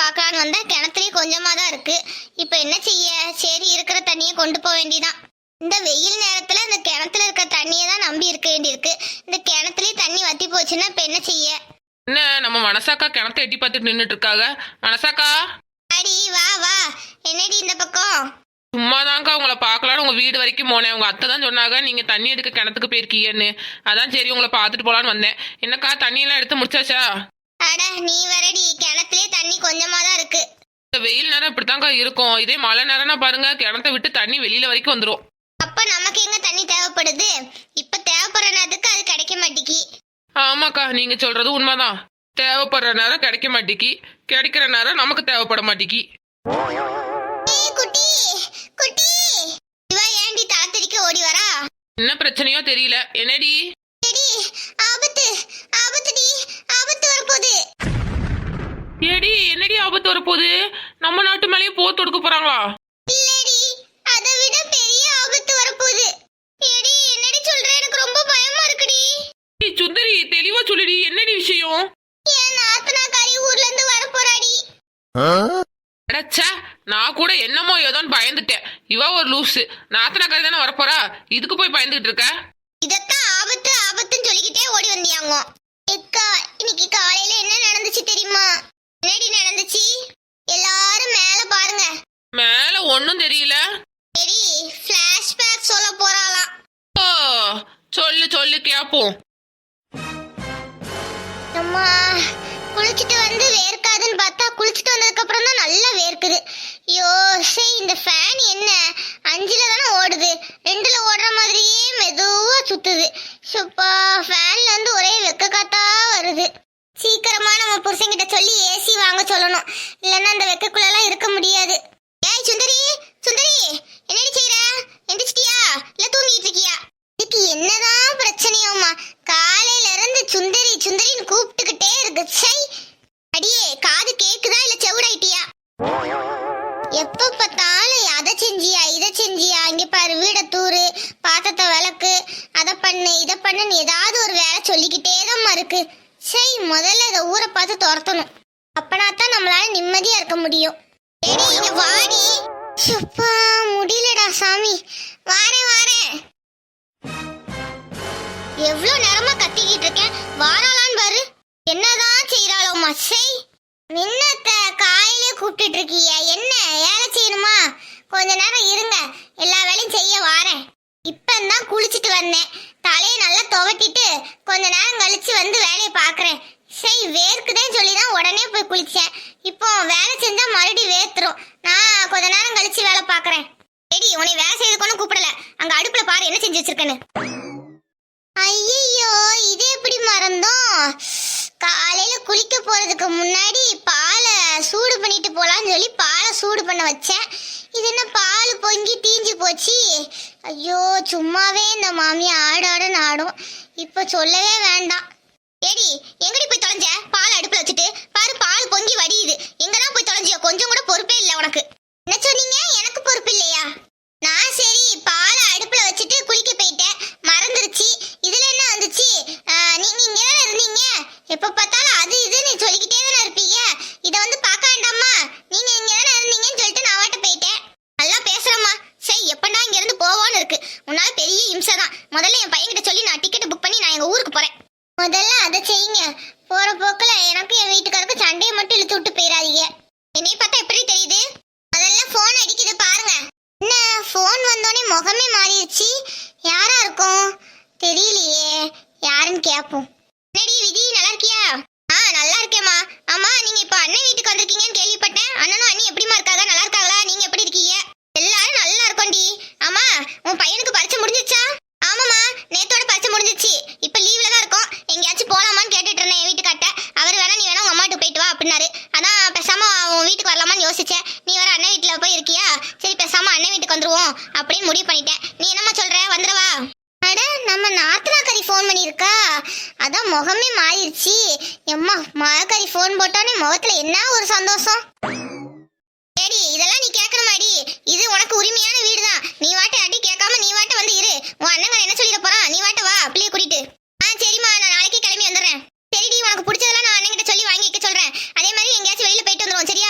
பார்க்கலான்னு வந்தா கிணத்துலயே கொஞ்சமா தான் இருக்கு. இப்ப என்ன செய்ய? சரி, இருக்கிற தண்ணியை கொண்டு போக வேண்டியதான். இந்த வெயில் நேரத்துல இந்த கிணத்துல இருக்க தண்ணியை தான் நம்பி இருக்க வேண்டியிருக்கு. இந்த கிணத்துலயே தண்ணி வத்தி போச்சுன்னா இப்ப என்ன செய்ய? என்ன நம்ம மனசாக்கா கிணத்த எட்டி பார்த்துட்டு நின்றுட்டு இருக்காங்க. மனசாக்கா, அடி வா வா. என்னடி இந்த பக்கம்? சும்மாதான்க்கா உங்களை பார்க்கலான்னு உங்க வீடு வரைக்கும் போனேன். உங்க அத்தை தான் சொன்னாங்க நீங்க தண்ணி எடுக்க கிணத்துக்கு போயிருக்கீங்கன்னு. அதான் சரி உங்களை பார்த்துட்டு போலான்னு வந்தேன். என்னக்கா தண்ணியெல்லாம் எடுத்து முடிச்சாச்சா? அட நீ வரடி, கிணத்துலயே தண்ணி கொஞ்சமா தான் இருக்கு. இந்த வெயில் நேரம் இப்படித்தான்க்கா இருக்கும். இதே மழை நேரம்னா பாருங்க கிணத்த விட்டு தண்ணி வெளியில வரைக்கும் வந்துடும். அப்ப நமக்கு எங்க தண்ணி தேவைப்படுது? இப்ப தேவைப்படுற நேரத்துக்கு அது கிடைக்க மாட்டேங்கி. ஆமாக்கா நீங்க சொல்றது உண்மைதான். தேவைப்படுற நேரம் கிடைக்க மாட்டேங்கி, கிடைக்கிற நேரம் நமக்கு தேவைப்பட மாட்டேங்கி. குட்டி குட்டி, இவ ஏண்டி தாத்தடிக்க ஓடி வரா? என்ன பிரச்சனையோ தெரியல. என்னடி? ஆபத்து ஆபத்துடி, ஆபத்து வரப்போகுது. ஏடி என்னடி ஆபத்து வரப்போகுது? நம்ம நாட்டு மேலேயே போர் தொடுக்க போறாங்களா? இல்லடி, அதை விட பெரிய ஆபத்து வரப்போகுது. ஏடி என்னடி சொல்ற? எனக்கு ரொம்ப பயமா இருக்குடி. சுந்தரி தெளிவா சொல்லுடி, என்னடி விஷயம்? என் நாத்தனாக்காரி ஊர்ல இருந்து வரப்போறாடி. அடச்சே, நான் கூட என்னமோ ஏதோன்னு பயந்துட்டேன். இவ ஒரு லூசு. நாத்தனாக்காரி தானே வரப்போறா, இதுக்கு போய் பயந்துட்டு இருக்க? இதத்தான் ஆபத்து ஆபத்துன்னு சொல்லிக்கிட்டே ஓடி வந்தியாங்க. எக்கா, இன்னைக்கு காலையில என்ன நடந்துச்சு தெரியுமா? என்னடி நடந்துச்சு? எல்லாரும் மேல பாருங்க. மேல ஒன்னும் தெரியல. சரி, ஃபிளாஷ்பேக் சொல்ல போறாளாம். ஓ, சொல்லு சொல்லு கேப்போம். அம்மா, குளிச்சுட்டு வந்து வேர்க்காதுன்னு பார்த்தா குளிச்சுட்டு வந்ததுக்கு அப்புறம் தான் நல்லா வேர்க்குது. ஐயோ சரி, இந்த ஃபேன் என்ன 5ல தானே ஓடுது, 2ல ஓடுற மாதிரியே மெதுவா சுத்துது. சுப்பா, ஃபேன்ல இருந்து ஒரே வெக்க காத்தா வருது. சீக்கிரமா நம்ம புருஷன்கிட்ட சொல்லி ஏசி வாங்க சொல்லணும், இல்லைன்னா அந்த வெக்கக்குள்ளெல்லாம் இருக்க முடியாது. ஏய் சுந்தரி, சுந்தரி என்னடி செய்யற? எந்திரிச்சிட்டியா இல்ல தூங்கிட்டு இருக்கியா? இதுக்கு என்னதான் பிரச்சனையோமா? காலையில இருந்து சுந்தரி சுந்தரின்னு கூப்பிட்டுக்கிட்டே இருக்கு. சை, அடியே காது கேக்குதா இல்ல செவுடாயிட்டியா? எப்ப பார்த்தாலும் அதை செஞ்சியா இதை செஞ்சியா, இங்க பாரு வீட தூரு, பாத்திரத்தை விளக்கு, அதை பண்ணு இதை பண்ணுன்னு ஏதாவது ஒரு வேலை சொல்லிக்கிட்டே தான் இருக்கு. சை, முதல்ல இதை ஊரை பார்த்து துரத்தணும். அப்பனாத்தான் நம்மளால நிம்மதியா இருக்க முடியும். ஏடி இங்க வாடி. சுப்பா, முடியலடா சாமி. வாரேன் வாரேன். எவ்வளவு நேரமா கத்திக்கிட்டு இருக்கேன், வாராளான்னு பாரு. என்னதான் செய்யறாளோமா? சை, நின்னத்த காயிலே கூப்பிட்டு இருக்கீங்க. என்ன வேலை செய்யணுமா? கொஞ்ச நேரம் இருங்க, எல்லா வேலையும் செய்ய வாரேன். இப்பந்தான் குளிச்சுட்டு வந்தேன், தலையை நல்லா துவட்டிட்டு கொஞ்ச நேரம் கழிச்சு வந்து வேலையை பாக்குறேன். சரி, வேர்க்குதேன்னு சொல்லிதான் உடனே போய் குளிச்சேன். இப்போ வேலை செஞ்சா மறுபடியும் வேர்த்துரும். நான் கொஞ்ச நேரம் கழிச்சு வேலை பாக்குறேன். எடி, உன்னை வேலை செய்யறதுக்கு ஒன்றும் கூப்பிடல. அங்க அடுப்புல பாரு என்ன செஞ்சு வச்சிருக்கேன்னு. ஐயோ, இது எப்படி மறந்தோம்? காலையில குளிக்க போறதுக்கு முன்னாடி பாலை சூடு பண்ணிட்டு போலான்னு சொல்லி பாலை சூடு பண்ண வச்சேன். இது என்ன பால் பொங்கி தீஞ்சு போச்சு. ஐயோ, சும்மாவே இந்த மாமியா ஆடாடுன்னு ஆடும். இப்ப சொல்லவே வேண்டாம். ஏடி எங்கடி போய் தொலைஞ்ச? பால் அடுப்புல வச்சுட்டு பாரு, பால் பொங்கி வடியுது. எங்கதான் போய் தொலைஞ்சியோ? கொஞ்சம் கூட பொறுப்பே இல்லை உனக்கு. என்ன சொன்னீங்க? எனக்கு பொறுப்பு இல்லையா? நான் சரி பாலை அடுப்புல வச்சுட்டு குளிக்க போயிட்டேன், மறந்துருச்சு. இதுல என்ன வந்துச்சு? நீங்க இங்கதானே இருந்தீங்க, எப்ப பார்த்தாலும் அது இதுன்னு சொல்லிக்கிட்டே தானே இருப்பீங்க. இதை வந்து பார்க்க வேண்டாமா? நீங்க இங்கதானே இருந்தீங்கன்னு சொல்லிட்டு நான் வாட்ட போயிட்டேன். நல்லா பேசுறேம்மா. சரி, எப்படா இங்க இருந்து போவோன்னு இருக்கு. உன்னால பெரிய இம்சை தான். முதல்ல என் பையன்கிட்ட சொல்லி நான் டிக்கெட் புக் பண்ணி நான் எங்க ஊருக்கு போறேன். முதல்ல அதை செய்யுங்க. போற போக்குல எனக்கும் என் வீட்டுக்காருக்கும் சண்டையை மட்டும் இழுத்து விட்டு போயிடாதீங்க. என்னைய பார்த்தா எப்படி தெரியுது? முதல்ல போன் அடிக்குது பாருங்க. என்ன போன் வந்தோடனே முகமே மாறிடுச்சு. யாரா இருக்கும் தெரியலையே, யாருன்னு கேட்போம். என்னடி விதி, நல்லா இருக்கியா? நல்லா இருக்கேம்மா. ஆமா, நீங்க இப்ப அண்ணன் வீட்டுக்கு வந்திருக்கீங்கன்னு கேள்விப்பட்டேன். அண்ணனும் அண்ணி எப்படிமா இருக்காங்க? நல்லா இருக்காங்களா? நீங்க எப்படி இருக்கீங்க? எல்லாரும் நல்லா இருக்கோண்டி. ஆமா, உன் பையனுக்கு பரீட்சை முடிஞ்சிருச்சா? ஆமாம்மா, நேத்தோட பரீட்சை முடிஞ்சிருச்சு. இப்ப லீவ்ல தான் இருக்கோம். எங்கேயாச்சும் போலாமான்னு கேட்டுட்டு இருந்தேன் என் வீட்டுக்கார்ட்ட. அவர் வேணா நீ வேணா உங்க அம்மாட்டு போயிட்டு வா அப்படின்னாரு. அதான் பேசாம உன் வீட்டுக்கு வரலாமான்னு யோசிச்சேன். நீ வேற அண்ணன் வீட்டுல போய் இருக்கியா, சரி பேசாம அண்ணன் வீட்டுக்கு வந்துருவோம் அப்படின்னு முடிவு பண்ணிட்டேன். நீ என்னம்மா சொல்ற, வந்துடவா? அட, நம்ம நாத்தனாக்கறி ஃபோன் பண்ணியிருக்கா, அதான் முகமே மாறிடுச்சு. எம்மா, மகக்கறி ஃபோன் போட்டானே முகத்துல என்ன ஒரு சந்தோஷம். ஏடி இதெல்லாம் நீ கேட்கணுமாடி? இது உனக்கு உரிமையான வீடு தான். நீ வாட்ட அடி கேட்காம நீ வாட்ட வந்து இரு. உன் அண்ணன் என்ன சொல்லிட போறான்? நீ வாட்ட வா, பிள்ளைய கூட்டிட்டு. சரிம்மா, நான் நாளைக்கு கிளம்பி வந்துடுறேன். சரிடி, உனக்கு பிடிச்சதெல்லாம் நான் அண்ணன் கிட்ட சொல்லி வாங்கி வைக்க சொல்றேன். அதே மாதிரி எங்கேயாச்சும் வெளியில போயிட்டு வந்துருவோம் சரியா?